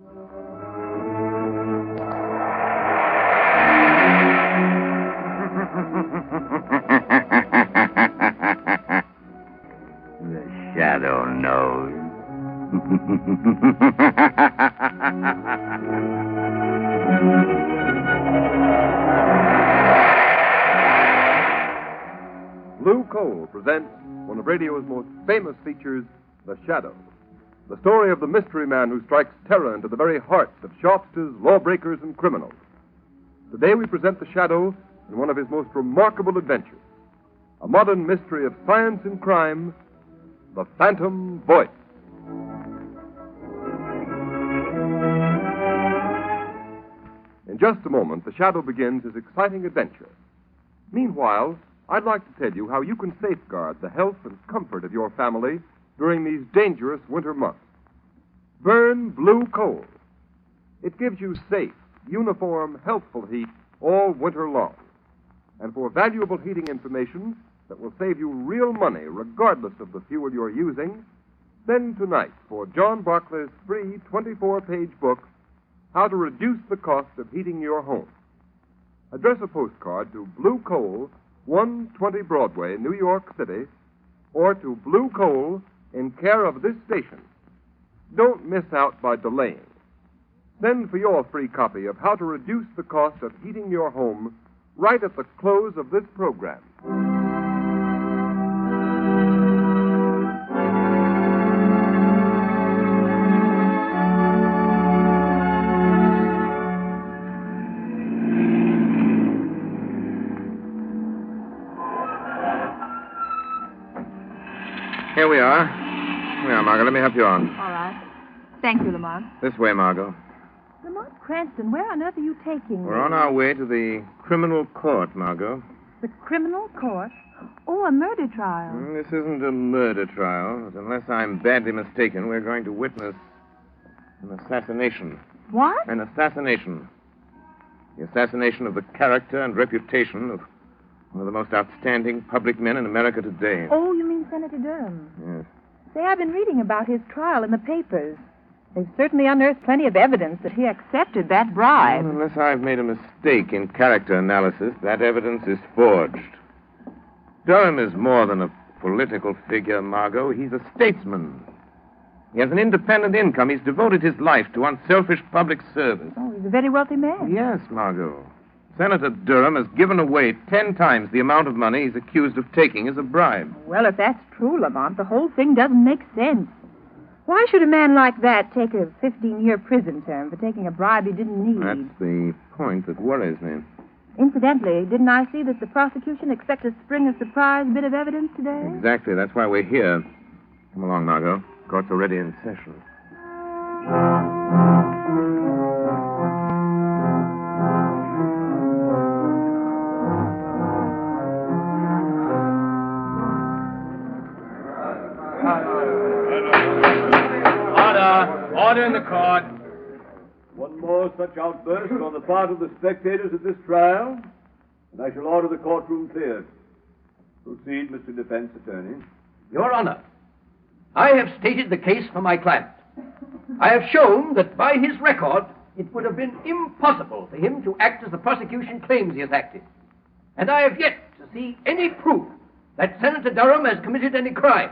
The shadow knows. Blue Coal presents one of radio's most famous features, The Shadow. The story of the mystery man who strikes terror into the very hearts of shopsters, lawbreakers, and criminals. Today we present The Shadow in one of his most remarkable adventures. A modern mystery of science and crime, The Phantom Voice. In just a moment, The Shadow begins his exciting adventure. Meanwhile, I'd like to tell you how you can safeguard the health and comfort of your family during these dangerous winter months. Burn Blue Coal. It gives you safe, uniform, healthful heat all winter long. And for valuable heating information that will save you real money regardless of the fuel you're using, send tonight for John Barclay's free 24-page book, How to Reduce the Cost of Heating Your Home. Address a postcard to Blue Coal, 120 Broadway, New York City, or to Blue Coal in care of this station. Don't miss out by delaying. Send for your free copy of How to Reduce the Cost of Heating Your Home right at the close of this program. Here we are. Margot. Let me help you on. All right. Thank you, Lamont. This way, Margot. Lamont Cranston, where on earth are you taking me? We're on our way to the criminal court, Margot. The criminal court? Oh, a murder trial. This isn't a murder trial. Unless I'm badly mistaken, we're going to witness an assassination. What? An assassination. The assassination of the character and reputation of one of the most outstanding public men in America today. Oh, you mean Senator Durham? Yes. Say, I've been reading about his trial in the papers. They've certainly unearthed plenty of evidence that he accepted that bribe. Well, unless I've made a mistake in character analysis, that evidence is forged. Durham is more than a political figure, Margot. He's a statesman. He has an independent income. He's devoted his life to unselfish public service. Oh, he's a very wealthy man. Yes, Margot. Senator Durham has given away 10 times the amount of money he's accused of taking as a bribe. Well, if that's true, Lamont, the whole thing doesn't make sense. Why should a man like that take a 15-year prison term for taking a bribe he didn't need? That's the point that worries me. Incidentally, didn't I see that the prosecution expects to spring a surprise bit of evidence today? Exactly. That's why we're here. Come along, Margot. Court's already in session. Order in the court. One more such outburst on the part of the spectators at this trial, and I shall order the courtroom cleared. Proceed, Mr. Defense Attorney. Your Honor, I have stated the case for my client. I have shown that by his record, it would have been impossible for him to act as the prosecution claims he has acted. And I have yet to see any proof that Senator Durham has committed any crime.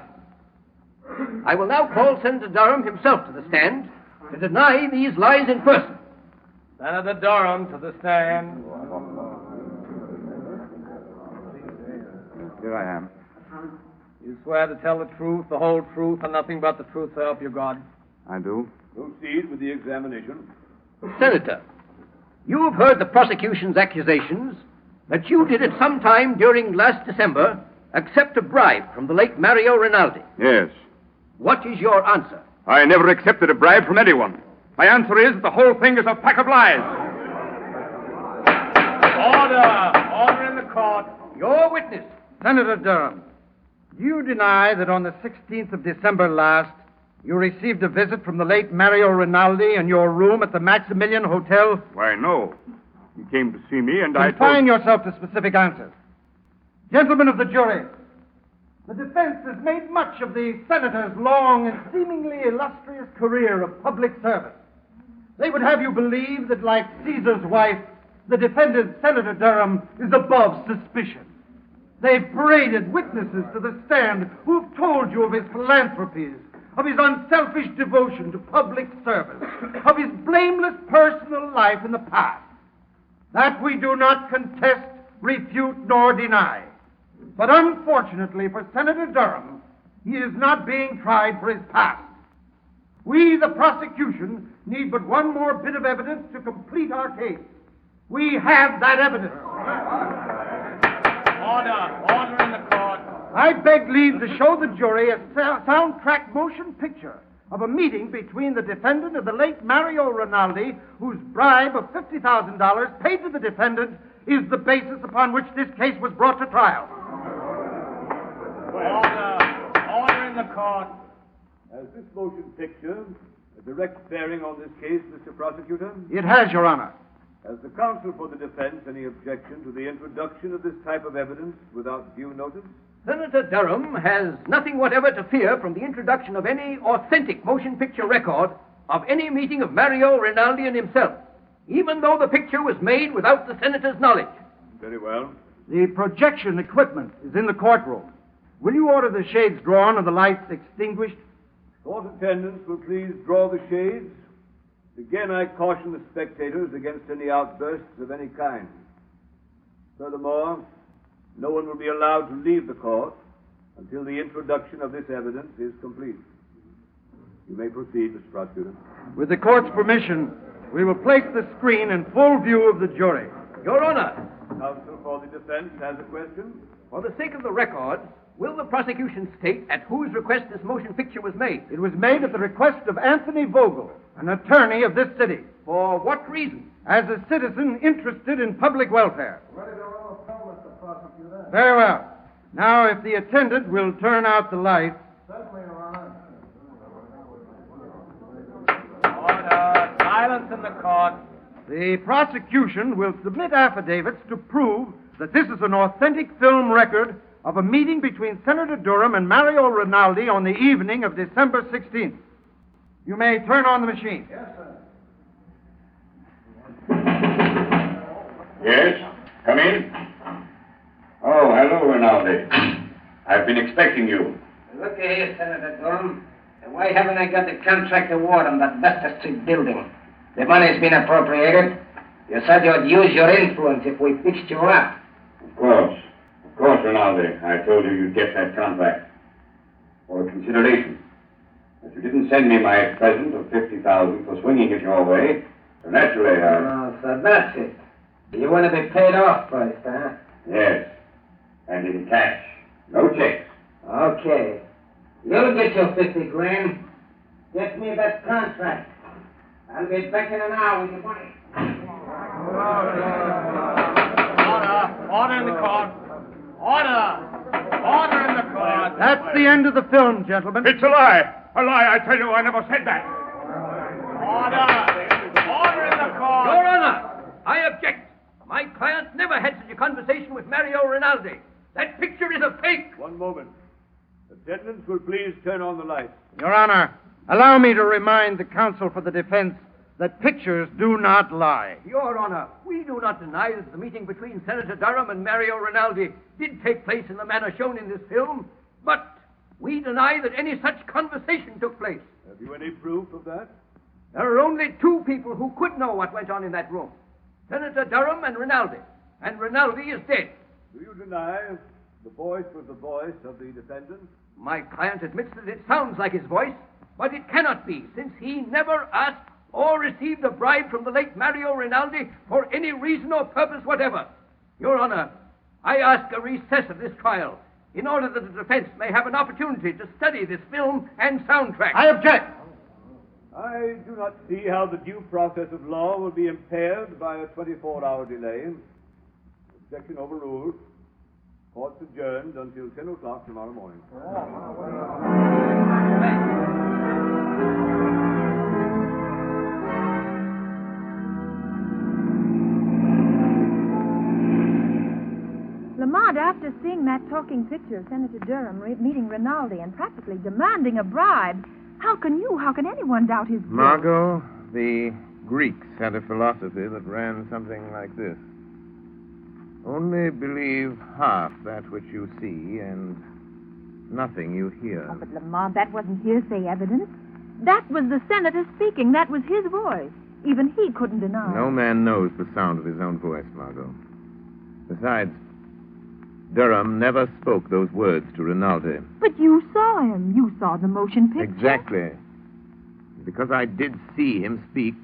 I will now call Senator Durham himself to the stand to deny these lies in person. Senator Durham to the stand. Here I am. You swear to tell the truth, the whole truth, and nothing but the truth, so help you God? I do. Proceed with the examination. Senator, you have heard the prosecution's accusations that you did at some time during last December accept a bribe from the late Mario Rinaldi. Yes. What is your answer? I never accepted a bribe from anyone. My answer is that the whole thing is a pack of lies. Order! Order in the court. Your witness. Senator Durham, you deny that on the 16th of December last, you received a visit from the late Mario Rinaldi in your room at the Maximilian Hotel? Why, no. He came to see me, and Confine yourself to specific answers. Gentlemen of the jury, the defense has made much of the senator's long and seemingly illustrious career of public service. They would have you believe that, like Caesar's wife, the defendant, Senator Durham, is above suspicion. They've paraded witnesses to the stand who've told you of his philanthropies, of his unselfish devotion to public service, of his blameless personal life in the past. That we do not contest, refute, nor deny. But unfortunately for Senator Durham, he is not being tried for his past. We, the prosecution, need but one more bit of evidence to complete our case. We have that evidence. Order in the court. I beg leave to show the jury a soundtrack motion picture of a meeting between the defendant and the late Mario Rinaldi, whose bribe of $50,000 paid to the defendant is the basis upon which this case was brought to trial. Order in the court. Has this motion picture a direct bearing on this case, Mr. Prosecutor? It has, Your Honor. Has the counsel for the defense any objection to the introduction of this type of evidence without due notice? Senator Durham has nothing whatever to fear from the introduction of any authentic motion picture record of any meeting of Mario Rinaldi and himself, even though the picture was made without the senator's knowledge. Very well. The projection equipment is in the courtroom. Will you order the shades drawn and the lights extinguished? Court attendants will please draw the shades. Again, I caution the spectators against any outbursts of any kind. Furthermore, no one will be allowed to leave the court until the introduction of this evidence is complete. You may proceed, Mr. Prosecutor. With the court's permission, we will place the screen in full view of the jury. Your Honor, Counsel for the defense has a question. for the sake of the record, will the prosecution state at whose request this motion picture was made? It was made at the request of Anthony Vogel, an attorney of this city, For what reason? as a citizen interested in public welfare. Very well. Now, if the attendant will turn out the light. Order. Silence in the court. The prosecution will submit affidavits to prove that this is an authentic film record of a meeting between Senator Durham and Mario Rinaldi on the evening of December 16th. You may turn on the machine. Yes, sir. Yes? Come in. Oh, hello, Rinaldi. I've been expecting you. Look here, Senator Durham. Why haven't I got the contract award on that Vesta Street building? The money's been appropriated. You said you'd use your influence if we fixed you up. Of course, Rinaldi. I told you you'd get that contract. For a consideration. But you didn't send me my present of $50,000 for swinging it your way. So naturally, Oh, so that's it. You want to be paid off first, huh? Yes. And in cash. No checks. Okay. You'll get your 50 grand. Get me that contract. I'll be back in an hour with the money. Order in the court. Order in the court. That's the end of the film, gentlemen. It's a lie. A lie, I tell you. I never said that. Order in the court. Your Honor, I object. My client never had such a conversation with Mario Rinaldi. That picture is a fake. One moment. Attendants will please turn on the lights. Your Honor, allow me to remind the counsel for the defense that pictures do not lie. Your Honor, we do not deny that the meeting between Senator Durham and Mario Rinaldi did take place in the manner shown in this film, but we deny that any such conversation took place. Have you any proof of that? There are only two people who could know what went on in that room. Senator Durham and Rinaldi. And Rinaldi is dead. Do you deny the voice was the voice of the defendant? My client admits that it sounds like his voice, but it cannot be, since he never asked or received a bribe from the late Mario Rinaldi for any reason or purpose whatever. Your Honor, I ask a recess of this trial in order that the defense may have an opportunity to study this film and soundtrack. I object. I do not see how the due process of law will be impaired by a 24-hour delay. Objection overruled. Court's adjourned until 10 o'clock tomorrow morning. Lamont, after seeing that talking picture of Senator Durham meeting Rinaldi and practically demanding a bribe, how can anyone doubt his guilt? Margot, the Greeks had a philosophy that ran something like this. Only believe half that which you see and nothing you hear. Oh, but Lamont, that wasn't hearsay evidence. That was the senator speaking. That was his voice. Even he couldn't deny. No man knows the sound of his own voice, Margot. Besides, Durham never spoke those words to Rinaldi. But you saw him. You saw the motion picture. Exactly. Because I did see him speak,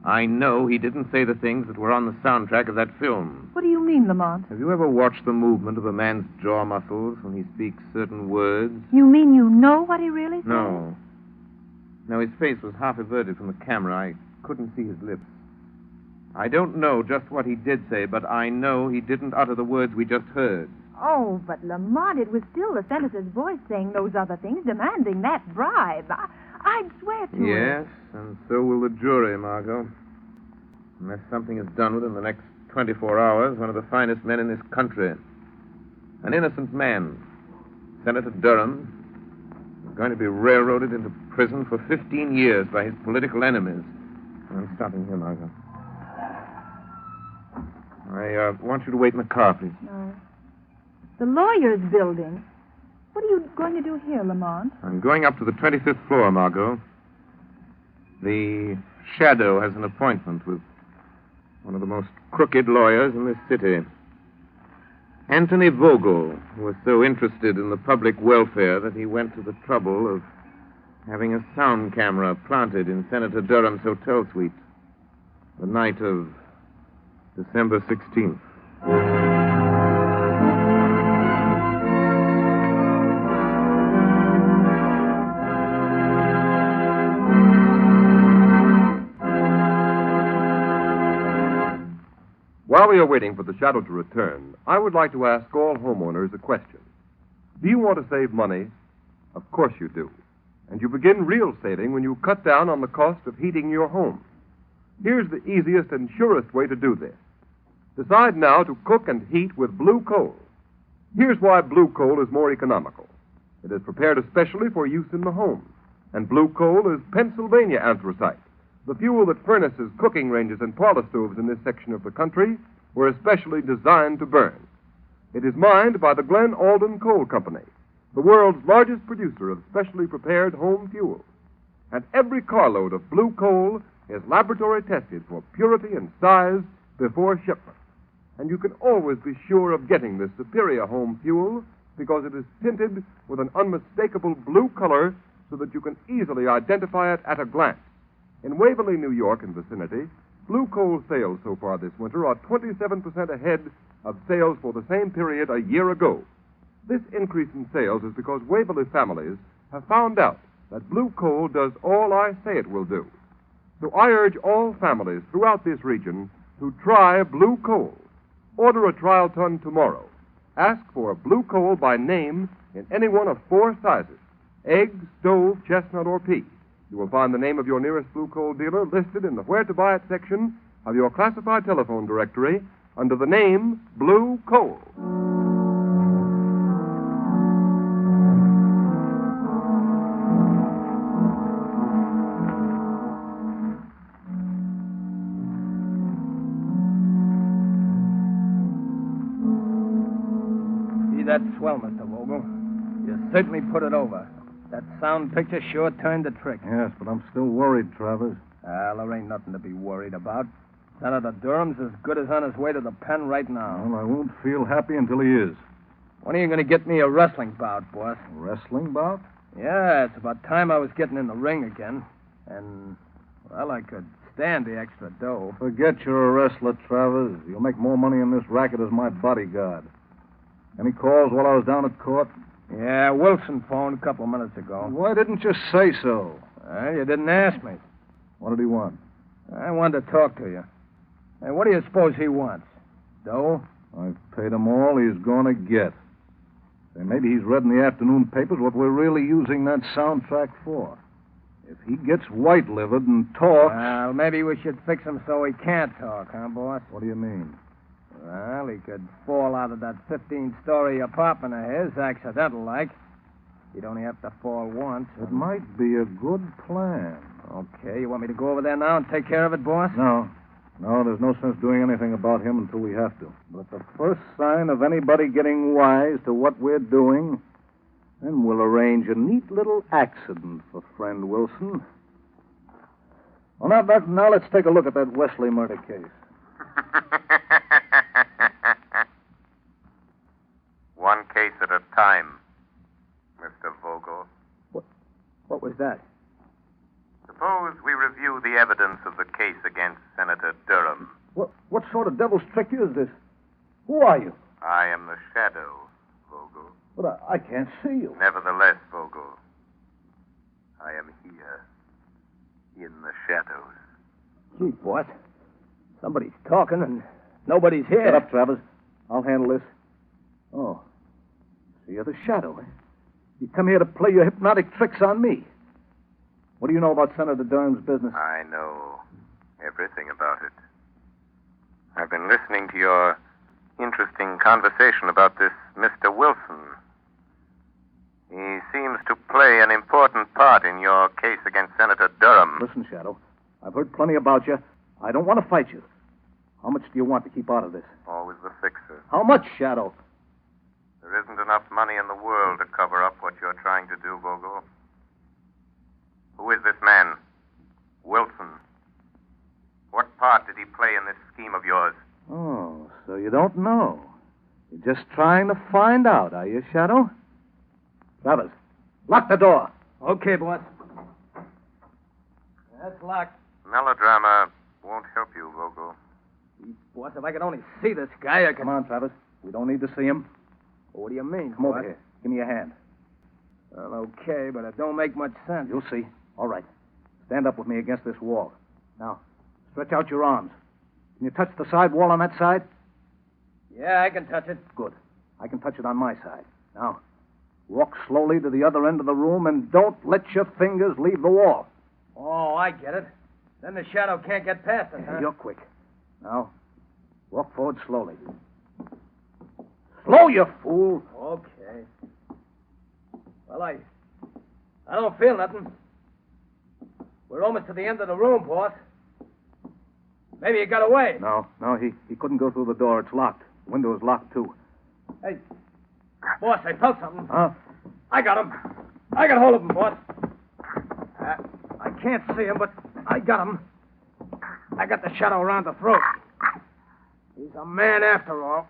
I know he didn't say the things that were on the soundtrack of that film. What do you mean, Lamont? Have you ever watched the movement of a man's jaw muscles when he speaks certain words? You mean you know what he really said? No. No, his face was half averted from the camera. I couldn't see his lips. I don't know just what he did say, but I know he didn't utter the words we just heard. Oh, but Lamont, it was still the senator's voice saying those other things, demanding that bribe. I'd swear to it. Yes, and so will the jury, Margot. Unless something is done within the next 24 hours, one of the finest men in this country, an innocent man, Senator Durham, is going to be railroaded into prison for 15 years by his political enemies. I'm stopping here, Margot. I want you to wait in the car, please. No. The lawyer's building. What are you going to do here, Lamont? I'm going up to the 25th floor, Margot. The Shadow has an appointment with one of the most crooked lawyers in this city. Anthony Vogel, who was so interested in the public welfare that he went to the trouble of having a sound camera planted in Senator Durham's hotel suite the night of December 16th. While we are waiting for the shadow to return, I would like to ask all homeowners a question. Do you want to save money? Of course you do. And you begin real saving when you cut down on the cost of heating your home. Here's the easiest and surest way to do this. Decide now to cook and heat with blue coal. Here's why blue coal is more economical. It is prepared especially for use in the home. And blue coal is Pennsylvania anthracite, the fuel that furnaces, cooking ranges, and parlor stoves in this section of the country were especially designed to burn. It is mined by the Glen Alden Coal Company, the world's largest producer of specially prepared home fuel. And every carload of blue coal is laboratory tested for purity and size before shipment. And you can always be sure of getting this superior home fuel because it is tinted with an unmistakable blue color so that you can easily identify it at a glance. In Waverly, New York and vicinity, blue coal sales so far this winter are 27% ahead of sales for the same period a year ago. This increase in sales is because Waverly families have found out that blue coal does all I say it will do. So I urge all families throughout this region to try blue coal. Order a trial ton tomorrow. Ask for blue coal by name in any one of 4 sizes: egg, stove, chestnut, or pea. You will find the name of your nearest blue coal dealer listed in the Where to Buy It section of your classified telephone directory under the name Blue Coal. See that swell, Mr. Vogel? You certainly put it over. That sound picture sure turned the trick. Yes, but I'm still worried, Travers. Well, there ain't nothing to be worried about. Senator Durham's as good as on his way to the pen right now. Well, I won't feel happy until he is. When are you going to get me a wrestling bout, boss? A wrestling bout? Yeah, it's about time I was getting in the ring again. And, well, I could stand the extra dough. Forget you're a wrestler, Travers. You'll make more money in this racket as my bodyguard. Any calls while I was down at court? Yeah, Wilson phoned a couple of minutes ago. Why didn't you say so? Well, you didn't ask me. What did he want? I wanted to talk to you. Hey, what do you suppose he wants? Dough? I've paid him all he's going to get. Say, maybe he's read in the afternoon papers what we're really using that soundtrack for. If he gets white-livered and talks... Well, maybe we should fix him so he can't talk, huh, boss? What do you mean? Well, he could fall out of that 15-story apartment of his, accidental-like. He'd only have to fall once. It might be a good plan. Okay, you want me to go over there now and take care of it, boss? No. No, there's no sense doing anything about him until we have to. But the first sign of anybody getting wise to what we're doing, then we'll arrange a neat little accident for friend Wilson. Well, now let's take a look at that Wesley murder case. One case at a time, Mr. Vogel. What was that? Suppose we review the evidence of the case against Senator Durham. What sort of devil's trick is this? Who are you? I am the shadow, Vogel. But I can't see you. Nevertheless, Vogel, I am here, in the shadows. Gee, boss. Somebody's talking and nobody's here. Shut up, Travers. I'll handle this. Oh. So you're the shadow, eh? You come here to play your hypnotic tricks on me. What do you know about Senator Durham's business? I know everything about it. I've been listening to your interesting conversation about this Mr. Wilson. He seems to play an important part in your case against Senator Durham. Listen, Shadow, I've heard plenty about you. I don't want to fight you. How much do you want to keep out of this? Always the fixer. How much, Shadow? There isn't enough money in the world to cover up what you're trying to do, Vogel. Who is this man? Wilson. What part did he play in this scheme of yours? Oh, so you don't know. You're just trying to find out, are you, Shadow? Travers, lock the door. Okay, boss. That's locked. Melodrama won't help you, Vogel. Gee, boss, if I could only see this guy, I could... Come on, Travers. We don't need to see him. Well, what do you mean, Come over here. Give me a hand. Well, okay, but it don't make much sense. You'll see. All right. Stand up with me against this wall. Now, stretch out your arms. Can you touch the side wall on that side? Yeah, I can touch it. Good. I can touch it on my side. Now, walk slowly to the other end of the room and don't let your fingers leave the wall. Oh, I get it. Then the shadow can't get past it, huh? You're quick. Now, walk forward slowly. Slow, you fool. Okay. Well, I don't feel nothing. We're almost to the end of the room, boss. Maybe he got away. No, he couldn't go through the door. It's locked. The window is locked, too. Hey, boss, I felt something. Huh? I got him. I got hold of him, boss. I can't see him, but I got him. I got the shadow around the throat. He's a man after all.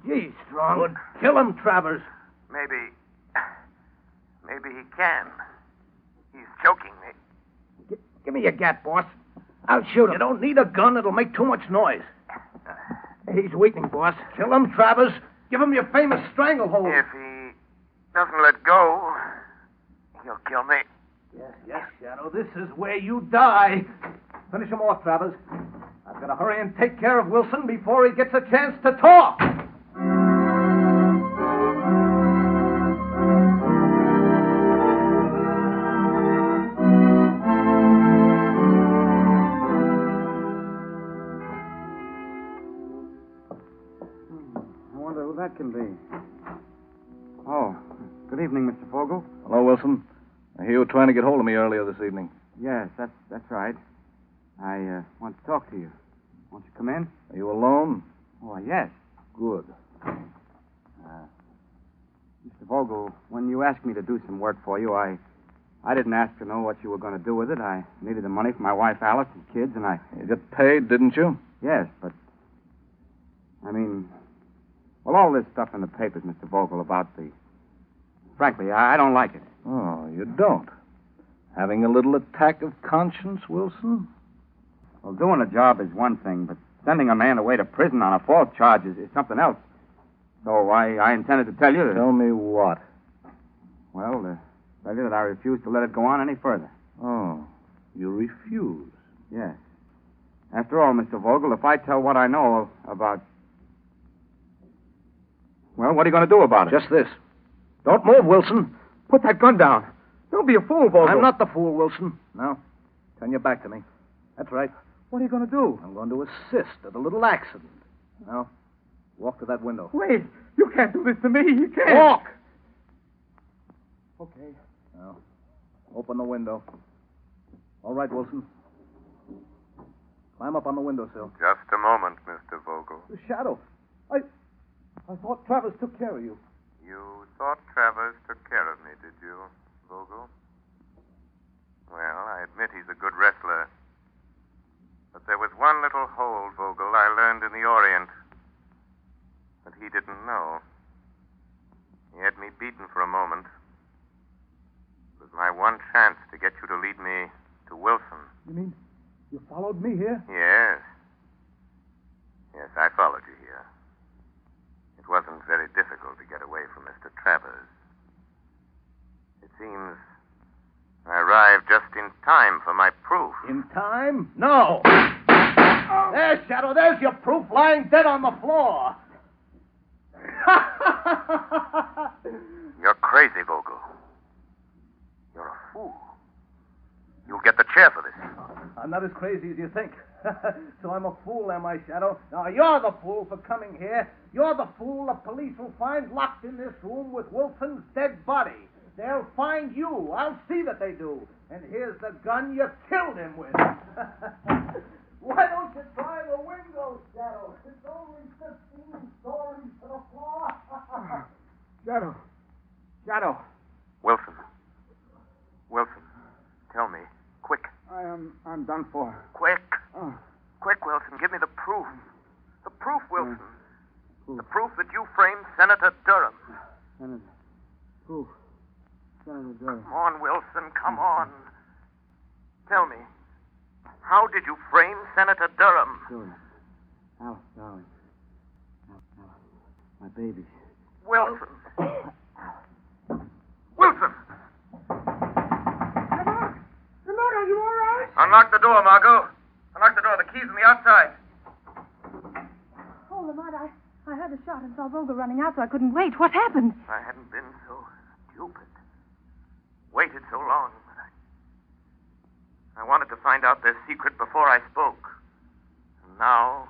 Gee, strong. Good. Kill him, Travers. Maybe he can. He's choking me. Give me your gat, boss. I'll shoot him. You don't need a gun. It'll make too much noise. He's weakening, boss. Kill him, Travers. Give him your famous stranglehold. If he doesn't let go, he'll kill me. Yes, Shadow. This is where you die. Finish him off, Travers. I've got to hurry and take care of Wilson before he gets a chance to talk. I wonder who that can be. Oh, good evening, Mr. Vogel. Hello, Wilson. I hear you were trying to get hold of me earlier this evening. Yes, that's right. I want to talk to you. Won't you come in? Are you alone? Oh, yes. Good. Mr. Vogel, when you asked me to do some work for you, I didn't ask to know what you were going to do with it. I needed the money for my wife, Alice, and kids, and You got paid, didn't you? Yes, but... I mean... Well, all this stuff in the papers, Mr. Vogel, about the... Frankly, I don't like it. Oh, you don't? Having a little attack of conscience, Wilson? Well, doing a job is one thing, but sending a man away to prison on a false charge is something else. So I intended to tell you that... Tell me what? Well, tell you that I refuse to let it go on any further. Oh, you refuse? Yes. After all, Mr. Vogel, if I tell what I know about... Well, what are you going to do about it? Just this. Don't move, Wilson. Put that gun down. Don't be a fool, Vogel. I'm not the fool, Wilson. Now, turn your back to me. That's right. What are you going to do? I'm going to assist at a little accident. Now, walk to that window. Wait. You can't do this to me. You can't. Walk! Okay. Now, open the window. All All right, Wilson. Climb up on the windowsill. Just a moment, Mr. Vogel. The shadow. I thought Travers took care of you. You thought Travers took care of me, did you, Vogel? Well, I admit he's a good wrestler. But there was one little hole, Vogel, I learned in the Orient that he didn't know. He had me beaten for a moment. It was my one chance to get you to lead me to Wilson. You mean you followed me here? Yes. Yes, I followed you here. It wasn't very difficult to get away from Mr. Travers. It seems I arrived just in time for my proof. In time? No. There's Shadow. There's your proof lying dead on the floor. You're crazy, Vogel. You're a fool. You'll get the chair for this. I'm not as crazy as you think. So I'm a fool, am I, Shadow? Now, you're the fool for coming here. You're the fool the police will find locked in this room with Wilson's dead body. They'll find you. I'll see that they do. And here's the gun you killed him with. Why don't you try the window, Shadow? It's only 15 stories to the floor. Shadow. Shadow. Wilson. Wilson, tell me. Quick. I'm done for. Quick. Oh. Quick, Wilson. Give me the proof. The proof, Wilson. The proof that you framed Senator Durham. Senator. Proof. Senator Durham. Come on, Wilson. Come on. Tell me. How did you frame Senator Durham? Sure. Alice, darling. Alice. My baby. Wilson. Wilson! Lamont, are you all right? Unlock the door, Margot. Unlock the door. The key's on the outside. Oh, Lamont, I heard a shot and saw Vogel running out, so I couldn't wait. What happened? I hadn't been so stupid. Waited so long. I wanted to find out their secret before I spoke. And now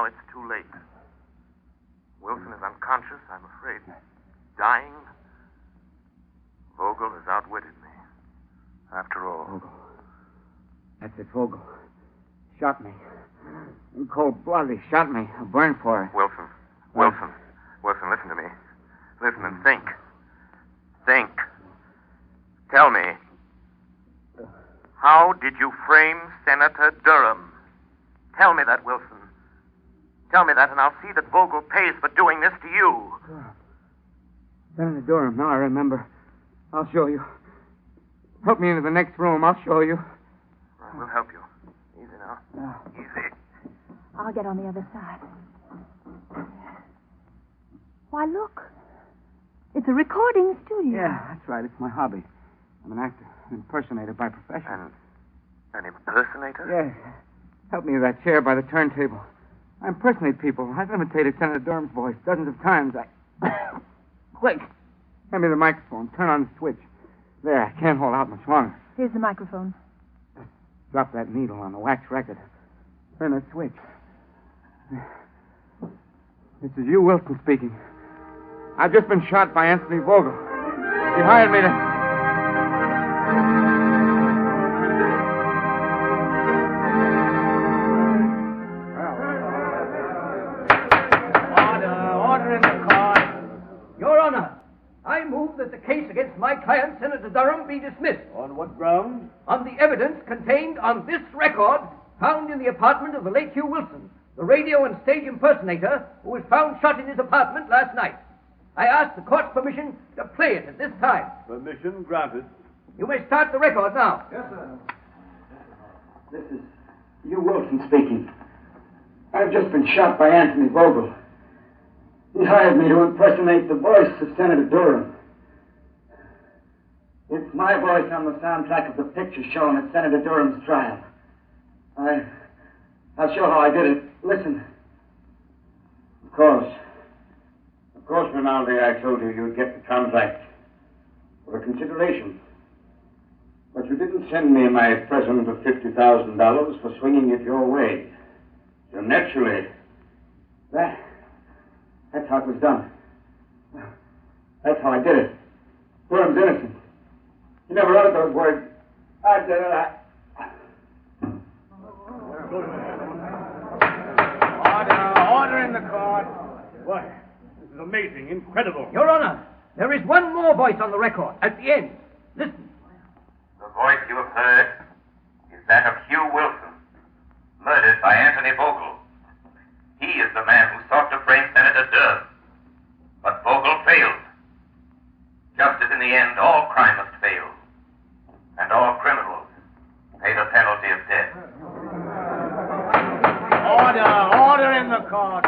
it's too late. Wilson is unconscious, I'm afraid. Dying. Vogel has outwitted me. After all. Vogel. That's it, Vogel. Shot me. In cold blood, he shot me. A burn for it. Wilson. Wilson, listen to me. Listen and think. Think. Tell me. How did you frame Senator Durham? Tell me that, Wilson. Tell me that, and I'll see that Vogel pays for doing this to you. Senator Durham, now I remember. I'll show you. Help me into the next room. I'll show you. We'll help you. Easy now. Easy. I'll get on the other side. Why, look. It's a recording studio. Yeah, that's right. It's my hobby. I'm an actor, an impersonator by profession. An impersonator? Yeah. Help me to that chair by the turntable. I impersonate people. I've imitated Senator Durham's voice dozens of times. Quick. Hand me the microphone. Turn on the switch. There, I can't hold out much longer. Here's the microphone. Drop that needle on the wax record. Turn that switch. This is you, Wilson, speaking. I've just been shot by Anthony Vogel. He hired me to... Order in the court. Your Honor, I move that the case against my client, Senator Durham, be dismissed. On what grounds? On the evidence contained on this record found in the apartment of the late Hugh Wilson, the radio and stage impersonator who was found shot in his apartment last night. I ask the court's permission to play it at this time. Permission granted. You may start the record now. Yes, sir. This is Hugh Wilson speaking. I've just been shot by Anthony Vogel. He hired me to impersonate the voice of Senator Durham. It's my voice on the soundtrack of the picture shown at Senator Durham's trial. I'll show how I did it. Listen. Of course, Rinaldi, I told you you'd get the contract for a consideration. But you didn't send me my present of $50,000 for swinging it your way. So naturally, that's how it was done. That's how I did it. Durham's innocent. He never uttered those words. Order in the court. Why, this is amazing, incredible. Your Honor, there is one more voice on the record at the end. Listen. The voice you have heard is that of Hugh Wilson, murdered by Anthony Vogel. He is the man who sought to frame Senator Durham. But Vogel failed. Just as in the end all crime must fail, and all criminals pay the penalty of death. Order in the court.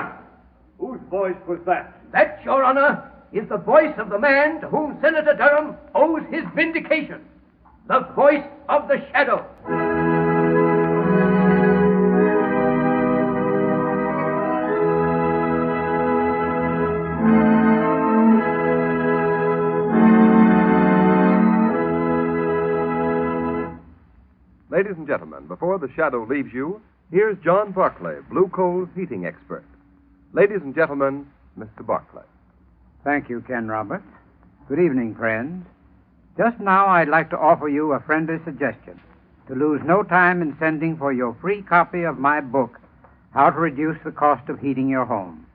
Whose voice was that? That, Your Honor, is the voice of the man to whom Senator Durham owes his vindication. The voice of the shadow. Ladies and gentlemen, before the shadow leaves you, here's John Barclay, Blue Coal's heating expert. Ladies and gentlemen, Mr. Barclay. Thank you, Ken Roberts. Good evening, friends. Just now, I'd like to offer you a friendly suggestion to lose no time in sending for your free copy of my book, How to Reduce the Cost of Heating Your Home.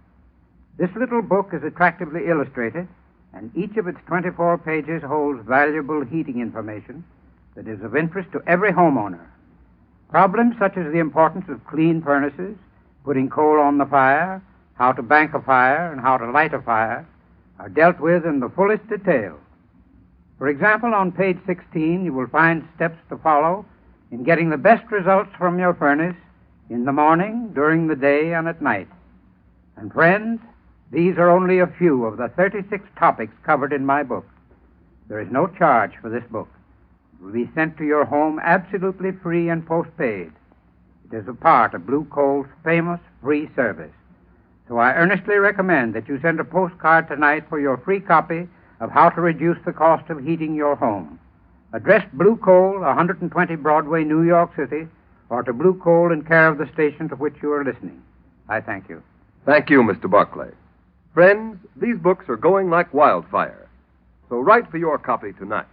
This little book is attractively illustrated, and each of its 24 pages holds valuable heating information that is of interest to every homeowner. Problems such as the importance of clean furnaces, putting coal on the fire, how to bank a fire, and how to light a fire are dealt with in the fullest detail. For example, on page 16, you will find steps to follow in getting the best results from your furnace in the morning, during the day, and at night. And friends, these are only a few of the 36 topics covered in my book. There is no charge for this book. It will be sent to your home absolutely free and postpaid. It is a part of Blue Coal's famous free service. So I earnestly recommend that you send a postcard tonight for your free copy of How to Reduce the Cost of Heating Your Home. Addressed Blue Coal, 120 Broadway, New York City, or to Blue Coal in care of the station to which you are listening. I thank you. Thank you, Mr. Barclay. Friends, these books are going like wildfire. So write for your copy tonight.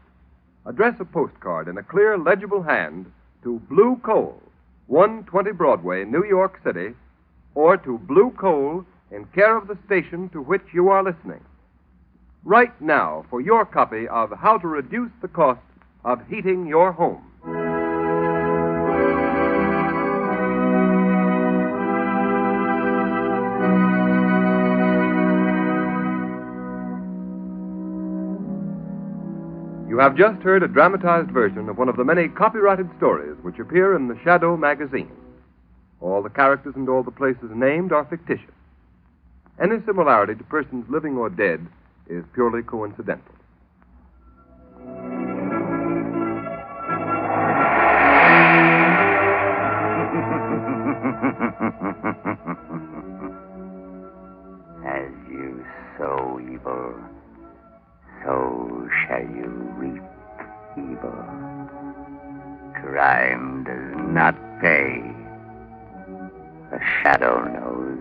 Address a postcard in a clear, legible hand to Blue Coal, 120 Broadway, New York City, or to Blue Coal in care of the station to which you are listening. Write now for your copy of How to Reduce the Cost of Heating Your Home. You have just heard a dramatized version of one of the many copyrighted stories which appear in the Shadow magazine. All the characters and all the places named are fictitious. Any similarity to persons living or dead is purely coincidental. As you sow evil, so shall you reap evil. Crime does not pay. The shadow knows.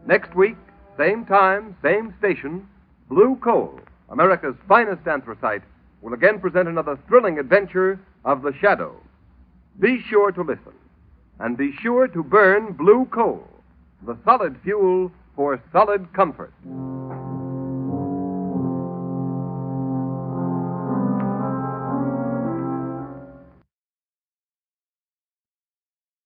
Next week, same time, same station, Blue Coal, America's finest anthracite, will again present another thrilling adventure of the Shadow. Be sure to listen, and be sure to burn Blue Coal, the solid fuel for solid comfort.